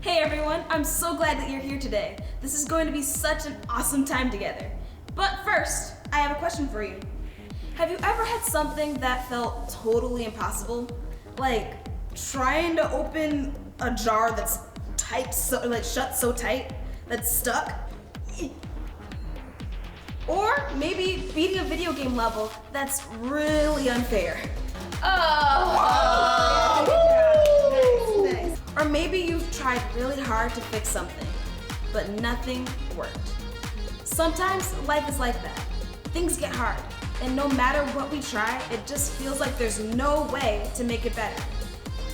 Hey everyone, I'm so glad that you're here today. This is going to be such an awesome time together. But first, I have a question for you. Have you ever had something that felt totally impossible? Like trying to open a jar that's shut so tight that's stuck? Or maybe beating a video game level that's really unfair. Nice. Or maybe you've tried really hard to fix something, but nothing worked. Sometimes life is like that. Things get hard, and no matter what we try, it just feels like there's no way to make it better.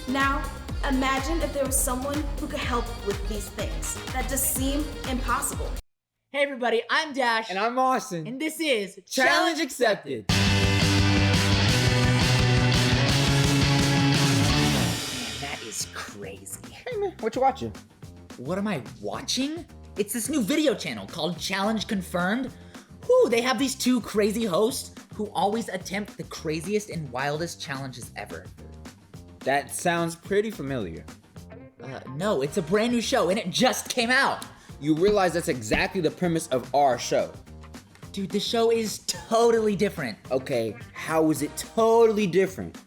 Now, imagine if there was someone who could help with these things that just seem impossible. Hey everybody, I'm Dash. And I'm Austin. And this is Challenge Accepted. Man, that is crazy. Hey man, what you watching? What am I watching? It's this new video channel called Challenge Confirmed. Whew, they have these two crazy hosts who always attempt the craziest and wildest challenges ever. That sounds pretty familiar. No, it's a brand new show and it just came out. You realize that's exactly the premise of our show. Dude, the show is totally different. Okay, how is it totally different?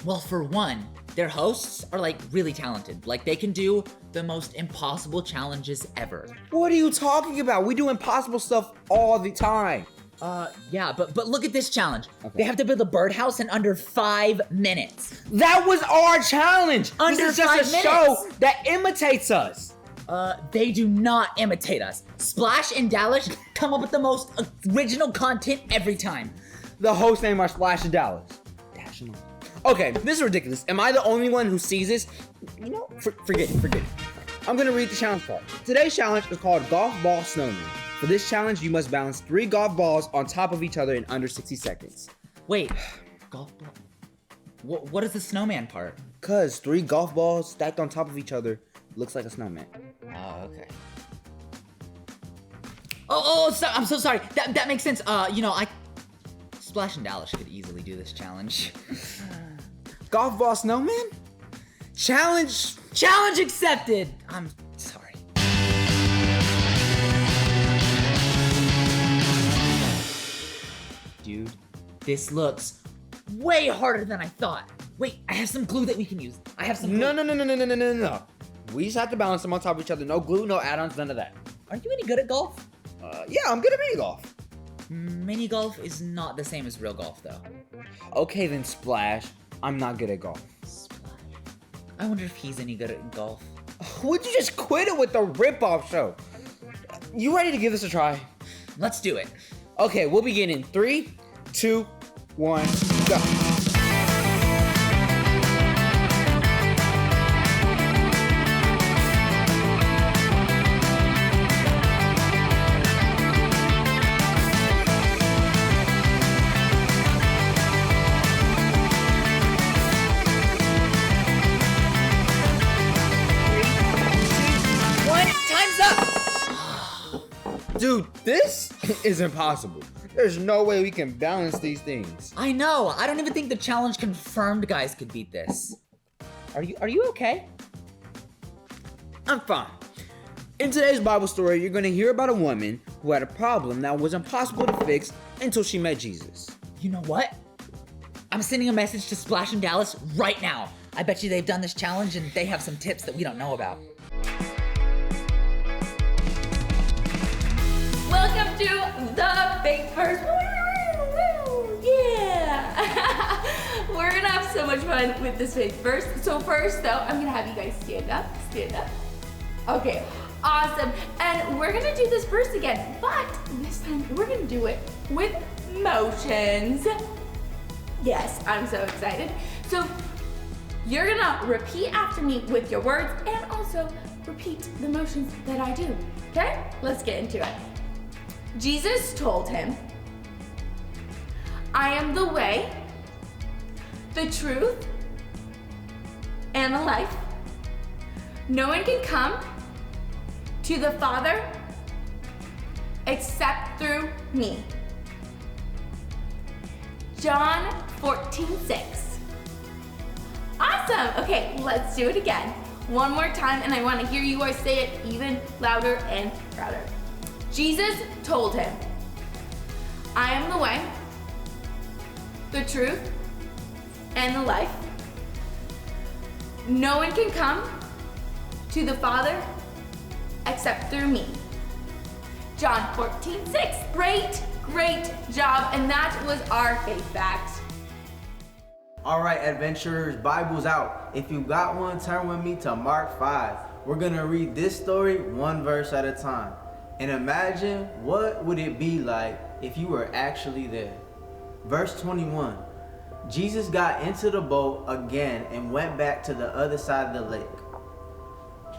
Well, for one, their hosts are like really talented. Like they can do the most impossible challenges ever. What are you talking about? We do impossible stuff all the time. Yeah, but look at this challenge. Okay. They have to build a birdhouse in under 5 minutes. That was our challenge. Under this is just 5 a minutes. show that imitates us. They do not imitate us. Splash and Dallas come up with the most original content every time. The host name are Splash and Dallas. Dash and all. Okay, this is ridiculous. Am I the only one who sees this? You know, forget it. I'm gonna read the challenge part. Today's challenge is called Golf Ball Snowman. For this challenge, you must balance 3 golf balls on top of each other in under 60 seconds. Wait, golf ball? What is the snowman part? Cause 3 golf balls stacked on top of each other looks like a snowman. Oh, okay. I'm so sorry. That makes sense. Splash and Dallas could easily do this challenge. Golf ball snowman? Challenge Accepted! I'm sorry. Dude, this looks way harder than I thought. Wait, I have some glue that we can use. No. We just have to balance them on top of each other. No glue, no add-ons, none of that. Are you any good at golf? Yeah, I'm good at mini golf. Mini golf is not the same as real golf, though. Okay then, Splash. I'm not good at golf. Splash. I wonder if he's any good at golf. Would you just quit it with the rip-off show? You ready to give this a try? Let's do it. Okay, we'll begin in 3, 2, 1, go. Dude, this is impossible. There's no way we can balance these things. I know. I don't even think the Challenge Confirmed guys could beat this. Are you okay? I'm fine. In today's Bible story, you're going to hear about a woman who had a problem that was impossible to fix until she met Jesus. You know what? I'm sending a message to Splash and Dallas right now. I bet you they've done this challenge and they have some tips that we don't know about. Welcome to the Fake First. Yeah! We're gonna have so much fun with this Fake First. So first though, I'm gonna have you guys stand up. Okay, awesome. And we're gonna do this first again, but this time we're gonna do it with motions. Yes, I'm so excited. So you're gonna repeat after me with your words and also repeat the motions that I do, okay? Let's get into it. Jesus told him, I am the way, the truth, and the life. No one can come to the Father except through me. John 14:6. Awesome. Okay, let's do it again. one more time, and I want to hear you guys say it even louder and prouder. Jesus told him, I am the way, the truth, and the life. No one can come to the Father except through me. John 14:6. Great job. And that was our faith fact. All right, adventurers, Bible's out. If you got one, turn with me to Mark 5. We're gonna read this story one verse at a time. And imagine what would it be like if you were actually there. Verse 21. Jesus got into the boat again and went back to the other side of the lake,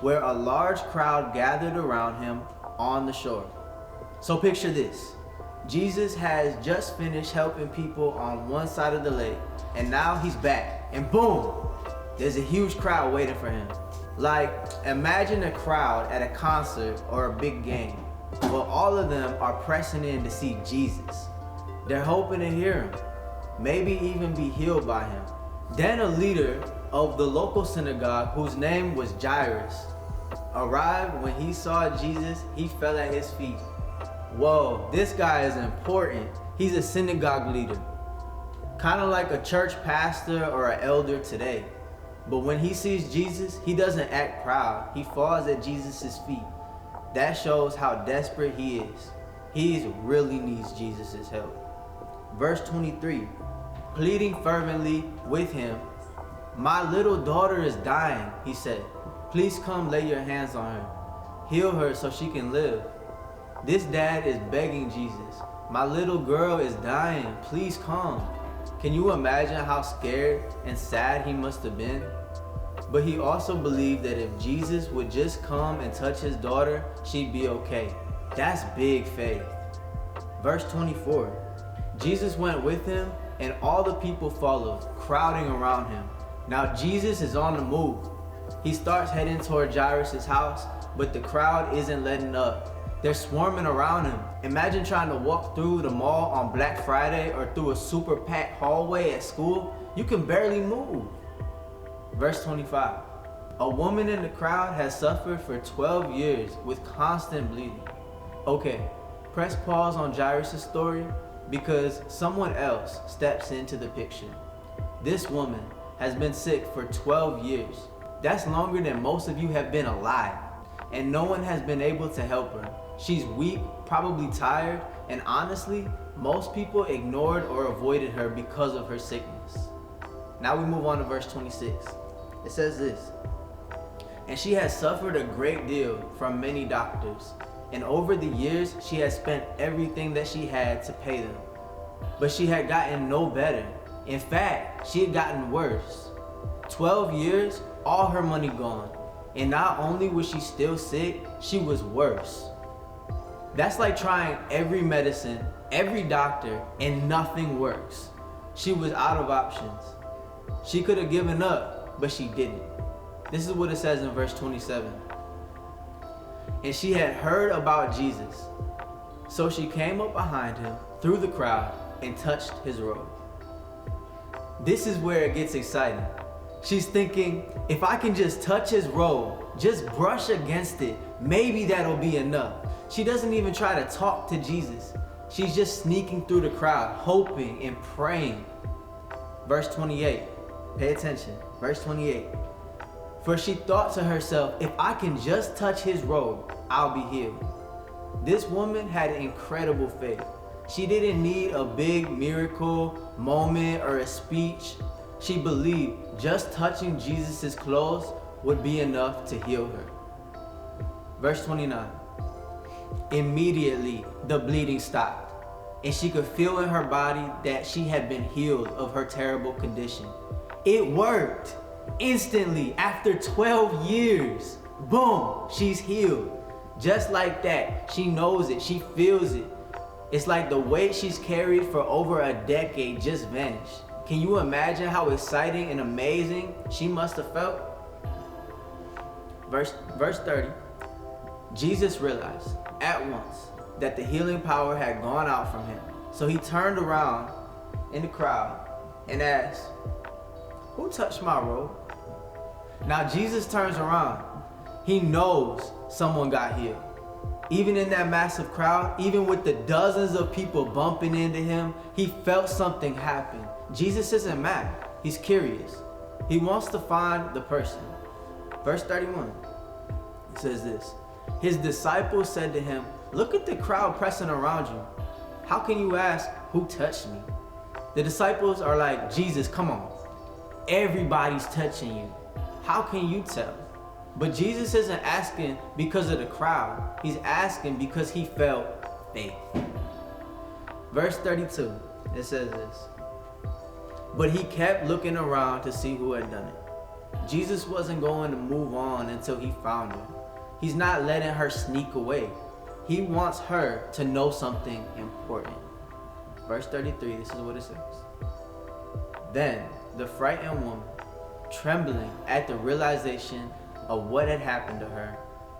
where a large crowd gathered around him on the shore. So picture this. Jesus has just finished helping people on one side of the lake, and now he's back, and boom, there's a huge crowd waiting for him. Like, imagine a crowd at a concert or a big game. Well, all of them are pressing in to see Jesus. They're hoping to hear him, maybe even be healed by him. Then a leader of the local synagogue, whose name was Jairus, arrived. When he saw Jesus, he fell at his feet. Whoa, this guy is important. He's a synagogue leader, kind of like a church pastor or an elder today. But when he sees Jesus, he doesn't act proud. He falls at Jesus' feet. That shows how desperate he is. He really needs Jesus' help. Verse 23, pleading fervently with him, my little daughter is dying, he said. Please come lay your hands on her. Heal her so she can live. This dad is begging Jesus. My little girl is dying. Please come. Can you imagine how scared and sad he must have been? But he also believed that if Jesus would just come and touch his daughter, she'd be okay. That's big faith. Verse 24. Jesus went with him, and all the people followed, crowding around him. Now Jesus is on the move. He starts heading toward Jairus' house, but the crowd isn't letting up. They're swarming around him. Imagine trying to walk through the mall on Black Friday or through a super packed hallway at school. You can barely move. Verse 25. A woman in the crowd has suffered for 12 years with constant bleeding. Okay, press pause on Jairus' story because someone else steps into the picture. This woman has been sick for 12 years. That's longer than most of you have been alive, and no one has been able to help her. She's weak, probably tired, and honestly, most people ignored or avoided her because of her sickness. Now we move on to verse 26. It says this, and she has suffered a great deal from many doctors, and over the years she has spent everything that she had to pay them. But she had gotten no better. In fact, she had gotten worse. 12 years, all her money gone. And not only was she still sick, she was worse. That's like trying every medicine, every doctor, and nothing works. She was out of options. She could have given up, but she didn't. This is what it says in verse 27. And she had heard about Jesus. So she came up behind him through the crowd and touched his robe. This is where it gets exciting. She's thinking, if I can just touch his robe, just brush against it, maybe that'll be enough. She doesn't even try to talk to Jesus. She's just sneaking through the crowd, hoping and praying. Verse 28, pay attention, verse 28. For she thought to herself, if I can just touch his robe, I'll be healed. This woman had incredible faith. She didn't need a big miracle moment or a speech. She believed just touching Jesus' clothes would be enough to heal her. Verse 29. Immediately the bleeding stopped, and she could feel in her body that she had been healed of her terrible condition. It worked. Instantly, after 12 years, boom, she's healed. Just like that, she knows it, she feels it. It's like the weight she's carried for over a decade just vanished. Can you imagine how exciting and amazing she must have felt? Verse 30. Jesus realized at once that the healing power had gone out from him. So he turned around in the crowd and asked, who touched my robe? Now Jesus turns around. He knows someone got healed. Even in that massive crowd, even with the dozens of people bumping into him, he felt something happen. Jesus isn't mad. He's curious. He wants to find the person. Verse 31, it says this. His disciples said to him, "Look at the crowd pressing around you. How can you ask, 'Who touched me?'" The disciples are like, "Jesus, come on. Everybody's touching you. How can you tell?" But Jesus isn't asking because of the crowd. He's asking because he felt faith. Verse 32, it says this. But he kept looking around to see who had done it. Jesus wasn't going to move on until he found her. He's not letting her sneak away. He wants her to know something important. Verse 33, this is what it says. Then the frightened woman, trembling at the realization of what had happened to her,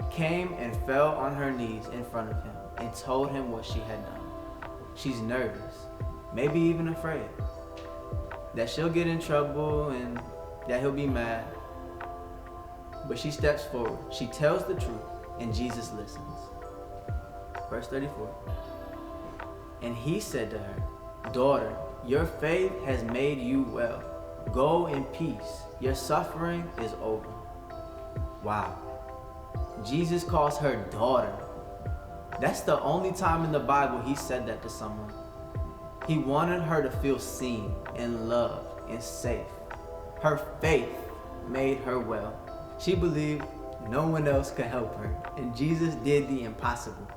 came and fell on her knees in front of him and told him what she had done. She's nervous, maybe even afraid, that she'll get in trouble and that he'll be mad. But she steps forward, she tells the truth, and Jesus listens. Verse 34. And he said to her, "Daughter, your faith has made you well. Go in peace. Your suffering is over." Wow. Jesus calls her daughter. That's the only time in the Bible he said that to someone. He wanted her to feel seen and loved and safe. Her faith made her well. She believed no one else could help her, and Jesus did the impossible.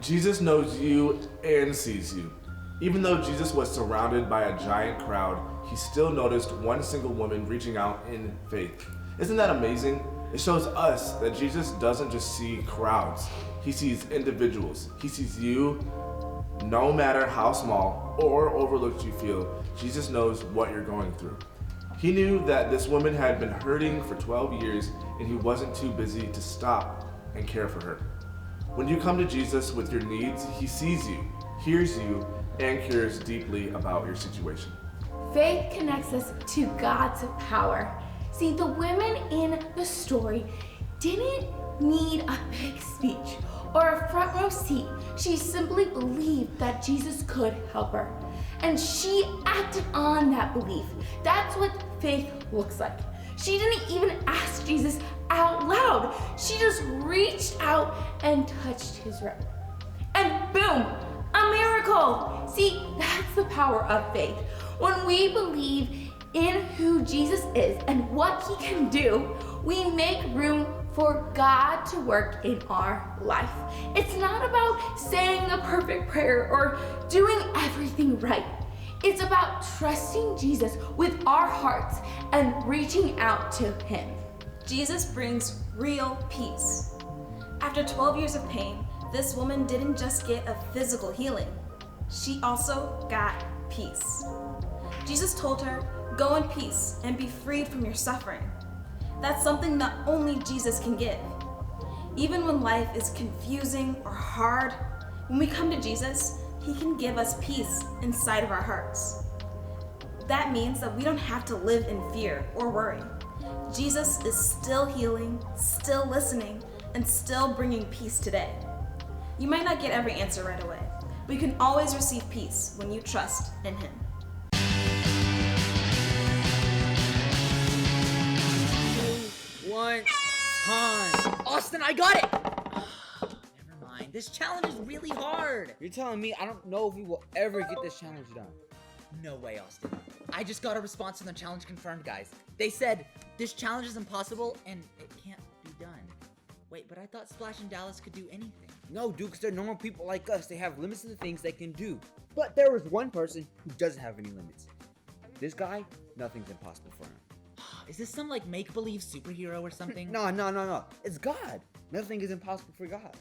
Jesus knows you and sees you. Even though Jesus was surrounded by a giant crowd, he still noticed one single woman reaching out in faith. Isn't that amazing? It shows us that Jesus doesn't just see crowds. He sees individuals. He sees you, no matter how small or overlooked you feel. Jesus knows what you're going through. He knew that this woman had been hurting for 12 years, and he wasn't too busy to stop and care for her. When you come to Jesus with your needs, he sees you, hears you, and cares deeply about your situation. Faith connects us to God's power. See, the women in the story didn't need a big speech or a front row seat. She simply believed that Jesus could help her. And she acted on that belief. That's what faith looks like. She didn't even ask Jesus out loud. She just reached out and touched his robe. And boom, a miracle. See, that's the power of faith. When we believe in who Jesus is and what he can do, we make room for God to work in our life. It's not about saying the perfect prayer or doing everything right. It's about trusting Jesus with our hearts and reaching out to him. Jesus brings real peace. After 12 years of pain, this woman didn't just get a physical healing. She also got peace. Jesus told her, "Go in peace and be freed from your suffering." That's something that only Jesus can give. Even when life is confusing or hard, when we come to Jesus, he can give us peace inside of our hearts. That means that we don't have to live in fear or worry. Jesus is still healing, still listening, and still bringing peace today. You might not get every answer right away, but you can always receive peace when you trust in him. One time. Austin, I got it! Never mind. This challenge is really hard. You're telling me I don't know if we will ever get this challenge done. No way, Austin. I just got a response from the Challenge Confirmed guys. They said, this challenge is impossible and it can't be done. Wait, but I thought Splash and Dallas could do anything. No, dude, because they're normal people like us. They have limits to the things they can do. But there was one person who doesn't have any limits. This guy, nothing's impossible for him. Is this some like make-believe superhero or something? No. It's God. Nothing is impossible for God.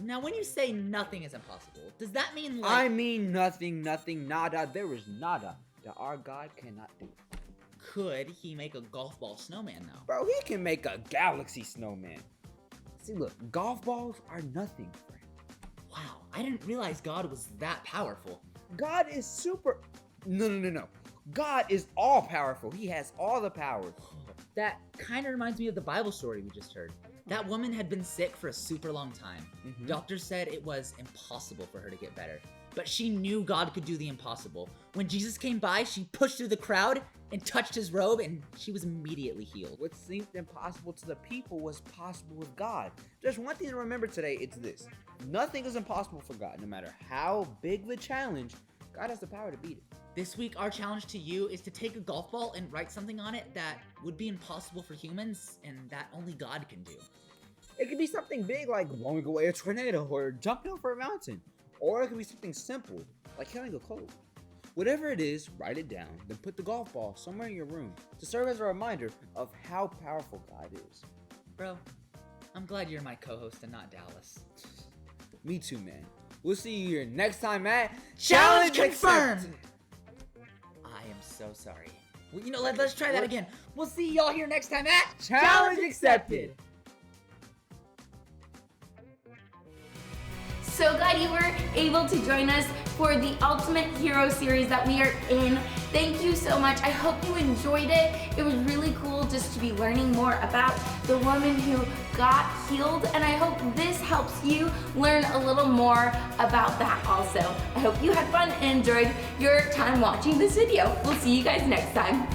Now, when you say nothing is impossible, does that mean like... I mean nothing, nada. There is nada that our God cannot do. Could he make a golf ball snowman though? Bro, he can make a galaxy snowman. See, look, golf balls are nothing for him. Wow, I didn't realize God was that powerful. God is super... No. God is all powerful. He has all the powers. That kind of reminds me of the Bible story we just heard. That woman had been sick for a super long time. Doctors said it was impossible for her to get better. But she knew God could do the impossible. When Jesus came by, she pushed through the crowd and touched his robe, and she was immediately healed. What seemed impossible to the people was possible with God. There's one thing to remember today, it's this. Nothing is impossible for God. No matter how big the challenge, God has the power to beat it. This week, our challenge to you is to take a golf ball and write something on it that would be impossible for humans and that only God can do. It could be something big like blowing away a tornado or jumping over a mountain. Or it could be something simple like killing a cold. Whatever it is, write it down, then put the golf ball somewhere in your room to serve as a reminder of how powerful God is. Bro, I'm glad you're my co-host and not Dallas. Me too, man. We'll see you here next time at Challenge Confirmed! Confirmed! I am so sorry. Well, let's try that again. We'll see y'all here next time at Challenge Accepted! So glad you were able to join us for the Ultimate Hero series that we are in. Thank you so much. I hope you enjoyed it. It was really cool just to be learning more about the woman who got healed, and I hope this helps you learn a little more about that also. I hope you had fun and enjoyed your time watching this video. We'll see you guys next time.